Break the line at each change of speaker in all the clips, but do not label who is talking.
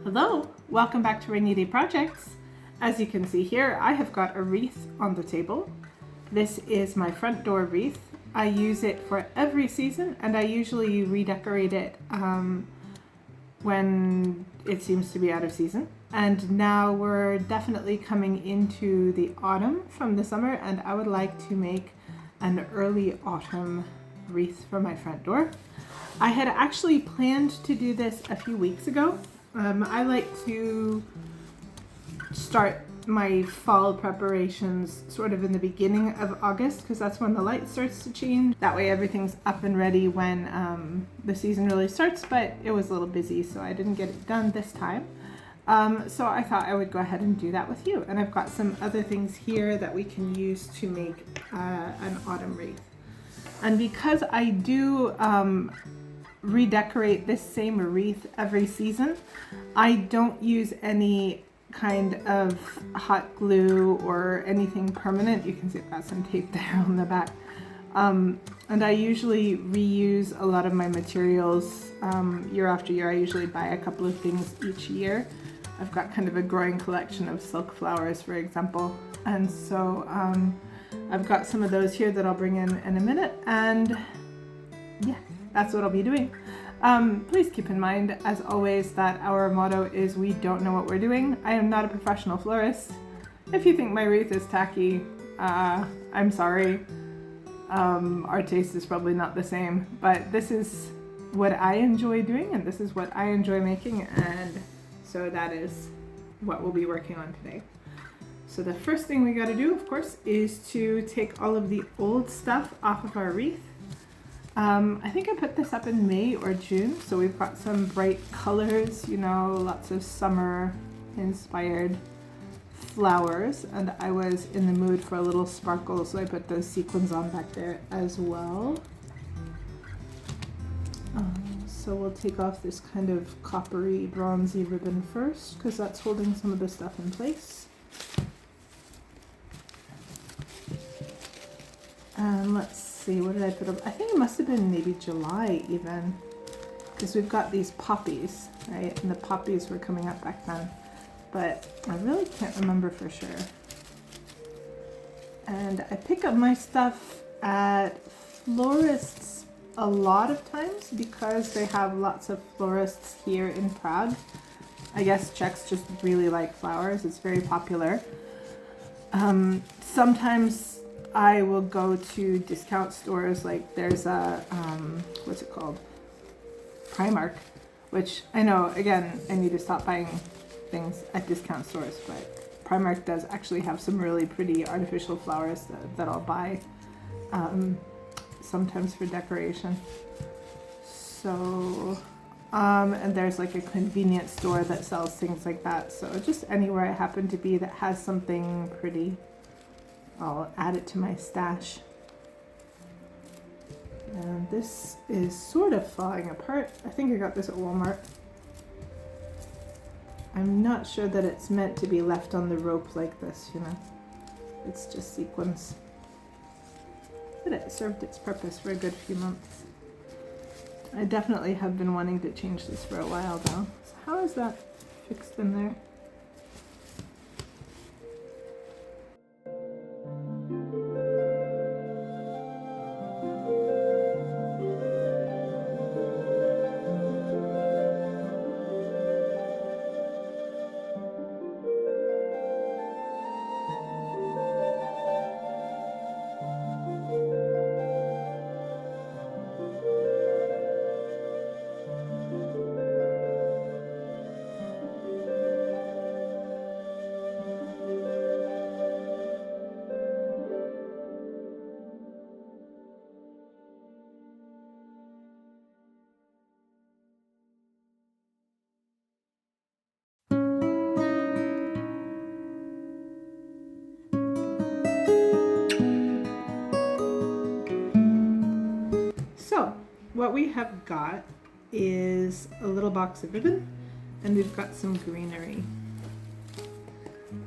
Hello, welcome back to Rainy Day Projects. As you can see here, I have got a wreath on the table. This is my front door wreath. I use it for every season and I usually redecorate it when it seems to be out of season. And now we're definitely coming into the autumn from the summer, and I would like to make an early autumn wreath for my front door. I had actually planned to do this a few weeks ago. I like to start my fall preparations sort of in the beginning of August because that's when the light starts to change. That way everything's up and ready when the season really starts, but it was a little busy so I didn't get it done this time. So I thought I would go ahead and do that with you. And I've got some other things here that we can use to make an autumn wreath. And because I do redecorate this same wreath every season, I don't use any kind of hot glue or anything permanent. You can see I've got some tape there on the back. And I usually reuse a lot of my materials year after year. I usually buy a couple of things each year. I've got kind of a growing collection of silk flowers, for example. And so I've got some of those here that I'll bring in a minute. And yeah, that's what I'll be doing. Please keep in mind, as always, that our motto is we don't know what we're doing. I am not a professional florist. If you think my wreath is tacky, I'm sorry. Our taste is probably not the same, but this is what I enjoy doing and this is what I enjoy making, and so that is what we'll be working on today. So the first thing we got to do, of course, is to take all of the old stuff off of our wreath. I think I put this up in May or June, so we've got some bright colors, you know, lots of summer inspired flowers, and I was in the mood for a little sparkle, so I put those sequins on back there as well. So we'll take off this kind of coppery bronzy ribbon first, because that's holding some of the stuff in place. And let's see, what did I put up? I think it must have been maybe July even, because we've got these poppies, right? And the poppies were coming up back then, but I really can't remember for sure. And I pick up my stuff at florists a lot of times because they have lots of florists here in Prague. I guess Czechs just really like flowers. It's very popular. Sometimes I will go to discount stores, like there's a, what's it called? Primark, which I know, again, I need to stop buying things at discount stores, but Primark does actually have some really pretty artificial flowers that I'll buy sometimes for decoration. So, and there's like a convenience store that sells things like that. So just anywhere I happen to be that has something pretty, I'll add it to my stash. And this is sort of falling apart. I think I got this at Walmart. I'm not sure that it's meant to be left on the rope like this, you know. It's just sequins. But it served its purpose for a good few months. I definitely have been wanting to change this for a while though. So how is that fixed in there? What we have got is a little box of ribbon, and we've got some greenery.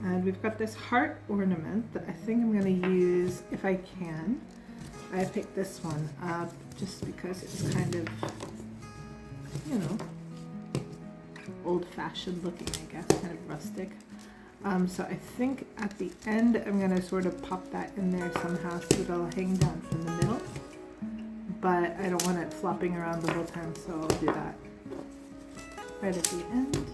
And we've got this heart ornament that I think I'm going to use if I can. I picked this one up just because it's kind of, you know, old-fashioned looking, I guess, kind of rustic. So I think at the end I'm going to sort of pop that in there somehow so it'll hang down from the middle. But I don't want it flopping around the whole time, so I'll do that right at the end.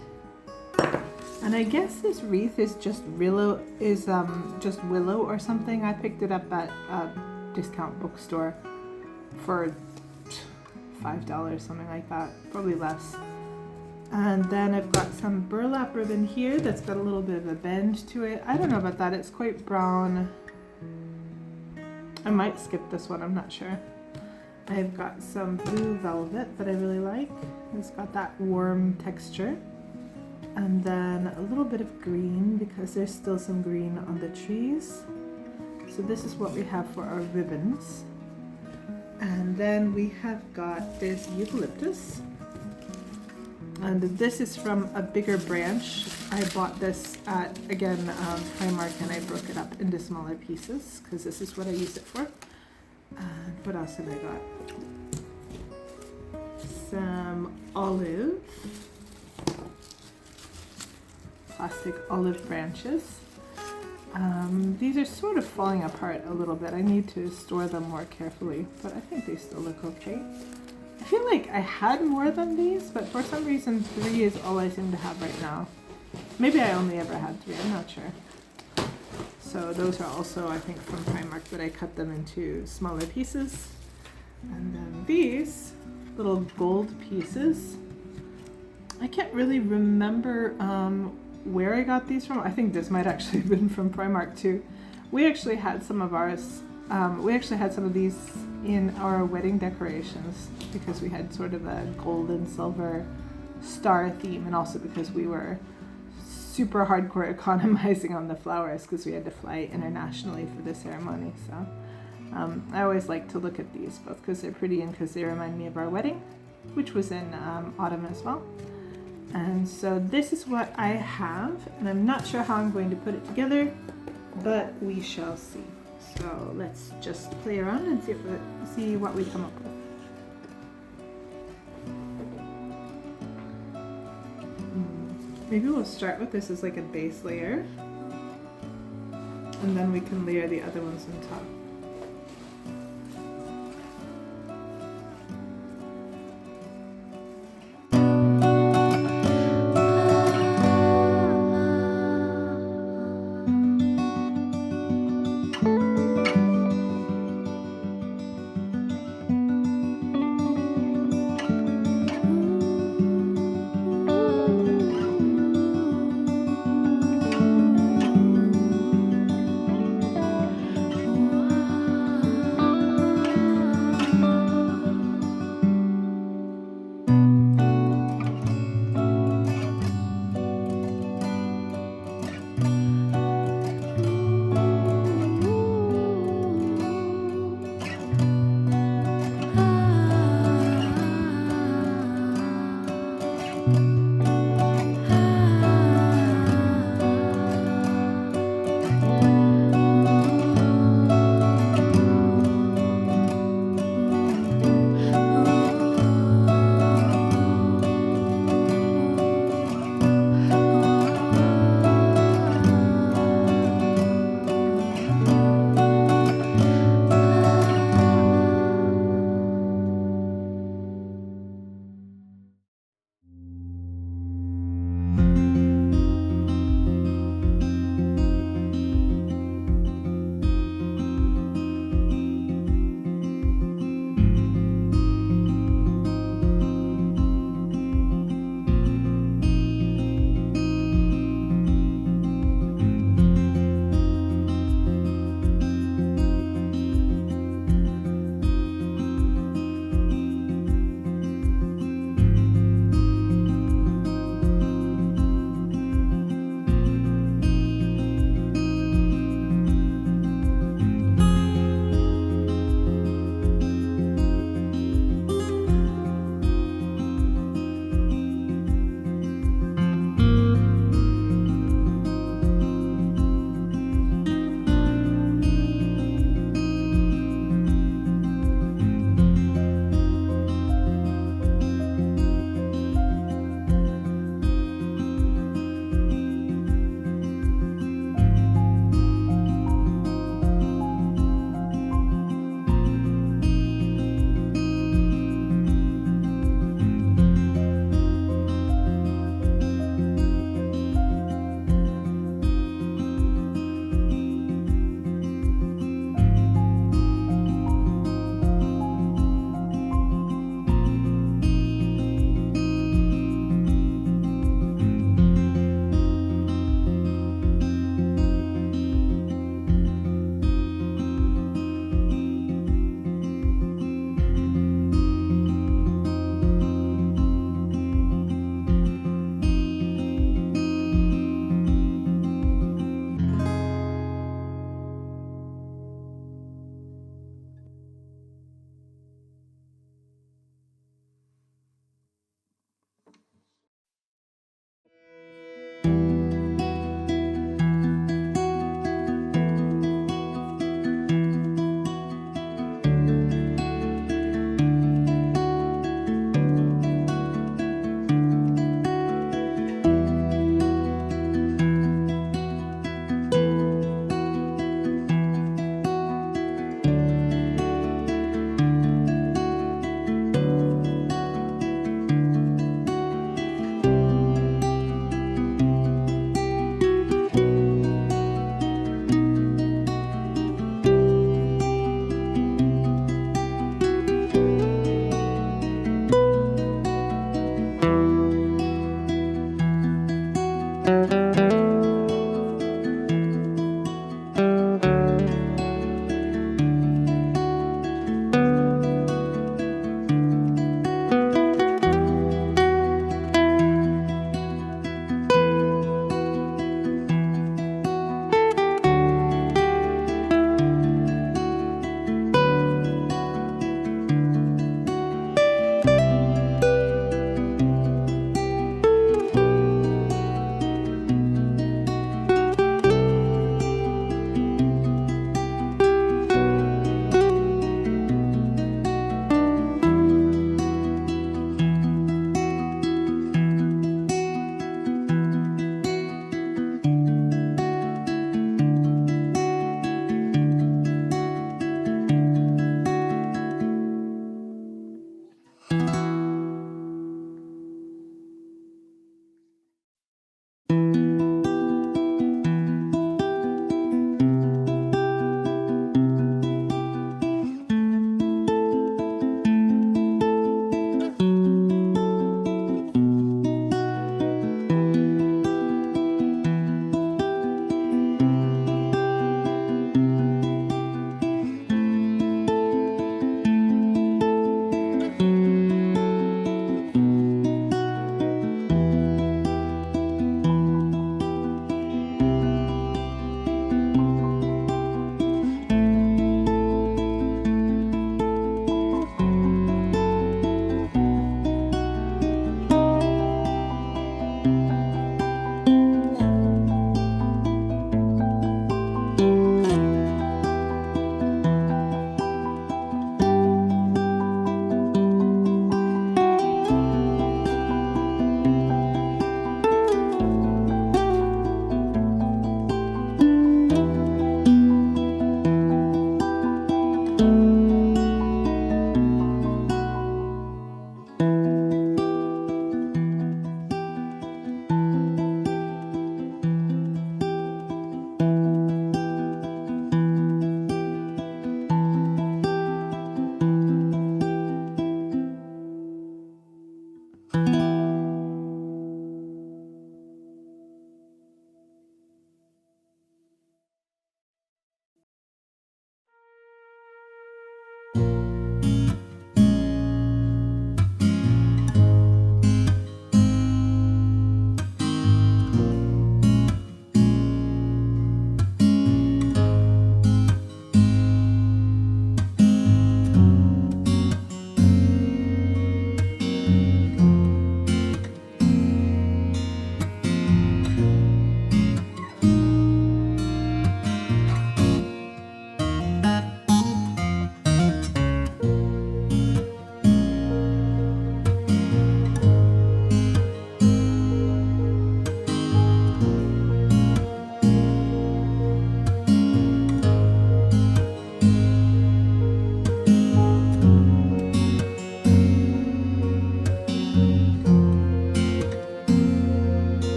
And I guess this wreath is just willow, or something. I picked it up at a discount bookstore for $5, something like that, probably less. And then I've got some burlap ribbon here that's got a little bit of a bend to it. I don't know about that, it's quite brown. I might skip this one, I'm not sure. I've got some blue velvet that I really like. It's got that warm texture. And then a little bit of green because there's still some green on the trees. So this is what we have for our ribbons. And then we have got this eucalyptus. And this is from a bigger branch. I bought this at, again, Primark, and I broke it up into smaller pieces because this is what I use it for. And what else have I got? Some olive. Plastic olive branches. These are sort of falling apart a little bit. I need to store them more carefully, but I think they still look okay. I feel like I had more than these, but for some reason 3 is all I seem to have right now. Maybe I only ever had 3, I'm not sure. So those are also, I think, from Primark, but I cut them into smaller pieces. And then these little gold pieces. I can't really remember where I got these from. I think this might actually have been from Primark too. We actually had some of ours, we actually had some of these in our wedding decorations because we had sort of a gold and silver star theme, and also because we were super hardcore economizing on the flowers because we had to fly internationally for the ceremony. So I always like to look at these both because they're pretty and because they remind me of our wedding, which was in autumn as well. And so this is what I have, and I'm not sure how I'm going to put it together, but we shall see. So let's just play around and see what we come up with. Maybe we'll start with this as like a base layer, and then we can layer the other ones on top.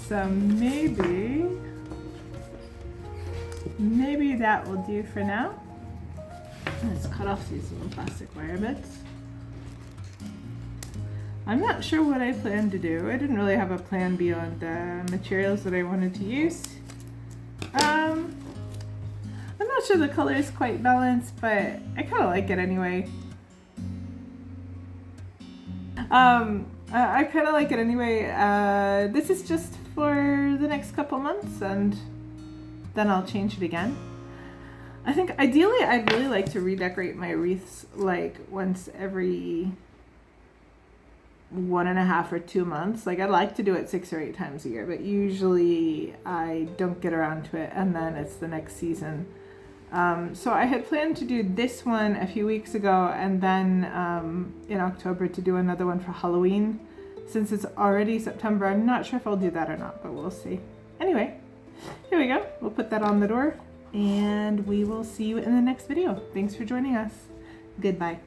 So maybe that will do for now. Let's cut off these little plastic wire bits. I'm not sure what I plan to do. I didn't really have a plan beyond the materials that I wanted to use. I'm not sure the color is quite balanced, but I kind of like it anyway. I kind of like it anyway. This is just for the next couple months, and then I'll change it again. I think ideally I'd really like to redecorate my wreaths like once every 1.5 or 2 months. Like I'd like to do it 6 or 8 times a year, but usually I don't get around to it, and then it's the next season. So I had planned to do this one a few weeks ago, and then in October to do another one for Halloween. since it's already September. I'm not sure if I'll do that or not, but we'll see. Anyway, here we go. We'll put that on the door and we will see you in the next video. Thanks for joining us. Goodbye.